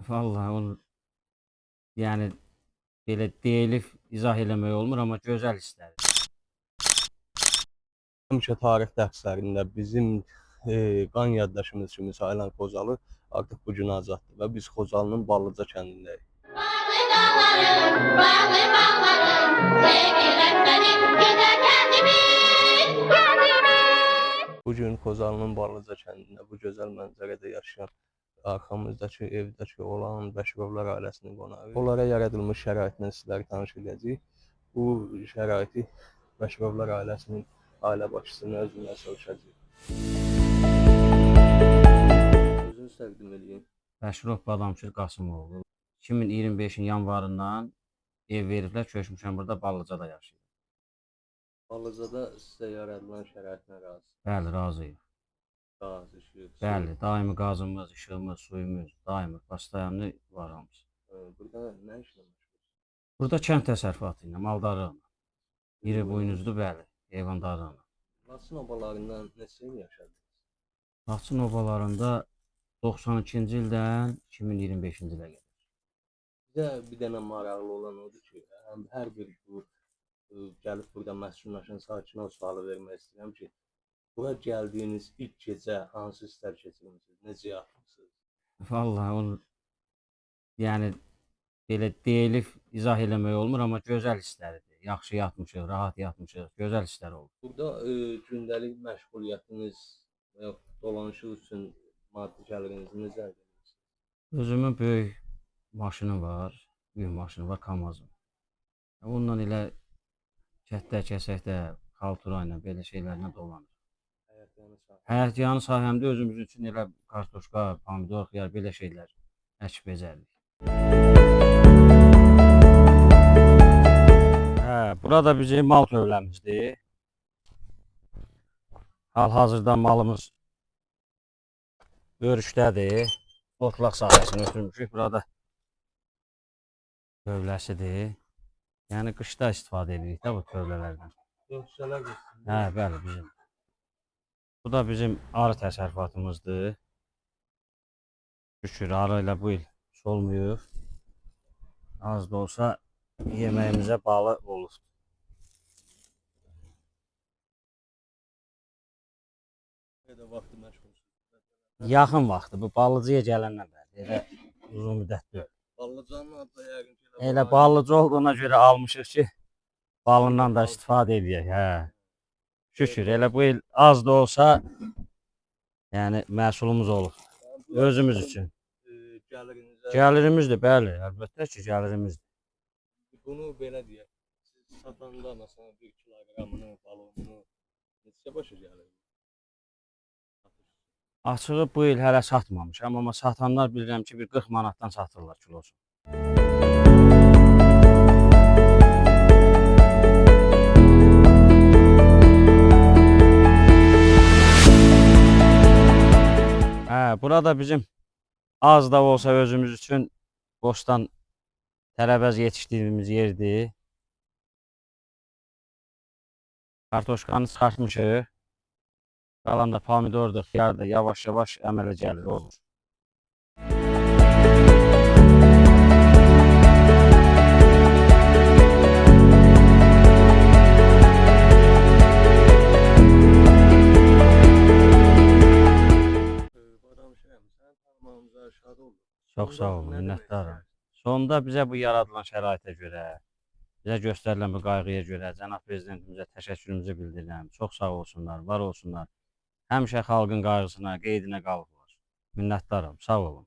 Vallahi onu yani belə deyilib izah eləmək olmur, amma gözəl hisslərdir. Həmişə tarix dərslərində bizim qan yaddaşımız kimi sayılan Xocalı artıq bu gün azaddır və biz Xocalının Ballıca kəndindəyik. Bağlı dağlarım, bağlı bağlarım, sevgilim benim güzel kendimiz, kendimiz. Bu gün Xocalının Ballıca kəndində bu gözəl mənzərədə yaşayan arxamızdakı evdəki olan Bəşirovlar ailəsinin qonağı. Onlara yaradılmış şəraitlə sizləri tanış edəcəyik. Bu şəraiti Bəşirovlar ailəsinin ailə başçısının özündən soruşacağıq. Özünüz təqdim edin. Bəşirov Badamçıl Qasımoğlu 2025-in yanvarından ev veriblər, köçmüşəm burada Ballıcada yaşayıram. Ballıcada sizə yaradılan şəraitlə razı. Bəli, razıyıq. Qaz, işıq. Bəli, daimi qazımız, işığımız, suyumuz, daimi postoyanlı var hamısı. Burada nə işlə məşğulsunuz? Burada kənd təsərrüfatı ilə, maldarlığına. İri buynuzlu, bəli, heyvandarlığına. Laçın obalarından neçə il yaşadınız? Laçın obalarında 92-ci ildən 2025-ci ilə qədər. Bizə bir dənə maraqlı olan odur ki, hər bir bu gəlib burada məskunlaşan sakinə o sualı vermək istəyirəm ki, bura gəldiyiniz ilk gecə hansı hisslər keçirmisiniz, necə yatmısınız? Vallahi onu yəni belə deyilib izah eləmək olmur, amma gözəl hisslərdir. Yaxşı yatmışıq, rahat yatmışıq, gözəl hisslər oldu. Burada gündəlik məşğuliyyətiniz və yaxud dolanışıq üçün maddi gəliriniz necə əldə edirsiniz? Özümün böyük maşınım var, böyük maşınım var, Kamazım. Onunla elə kətdə, kəsəkdə, xaltura ilə belə şeylərlə dolanır. Həyətyanı sahəmdə özümüz üçün elə kartoşka, pomidor, xiyar belə şeylər əkib becərdik. Burada bizim mal tövləmizdir. Hal-hazırda malımız örüşdədir. Otlaq sahəsini ötürmüşük. Burada tövləsidir. Yəni qışda istifadə edirik də bu tövlələrdən. Ölçülər göstərin. Bəli, bizim. Bu da bizim arı təsərrüfatımızdır. Şükür, arı ilə bu il solmuyub. Az da olsa yeməyimizə bağlı olur. Nə vaxtı məşğulsunuz? Yaxın vaxtı, bu Ballıcaya gələndən bəri. Elə uzun müddət deyil. Ballıcanın adı yəqin ki, Elə Ballıca olduğuna görə almışıq ki, balından da istifadə edək. Şükür, elə bu il az da olsa, yəni məhsulumuz olur. Özümüz üçün. Gəlirimizdir, bəli, əlbəttə ki, gəlirimizdir. Bunu belə deyək, siz satanda məsələn 1 kiloqramını, balonunu neçə başa gəlir? Açığı bu il hələ satmamışam, amma satanlar bilirəm ki, bir 40 manatdan satırlar kilosu. Burada bizim az da olsa özümüz üçün bostan tərəvəz yetişdirdiyimiz yerdir. Kartoşkanı çıxartmışıq. Qalan da pomidordur, xiyardır, yavaş-yavaş əmələ gəlir, olur. Çox sağ olun, minnətdaram. Sonunda bizə bu yaradılan şəraitə görə, bizə göstərilən bu qayğıya görə cənab prezidentimizə təşəkkürümüzü bildirirəm. Çox sağ olsunlar, var olsunlar. Həmişə xalqın qayğısına, qeydinə qalıblar. Minnətdaram, sağ olun.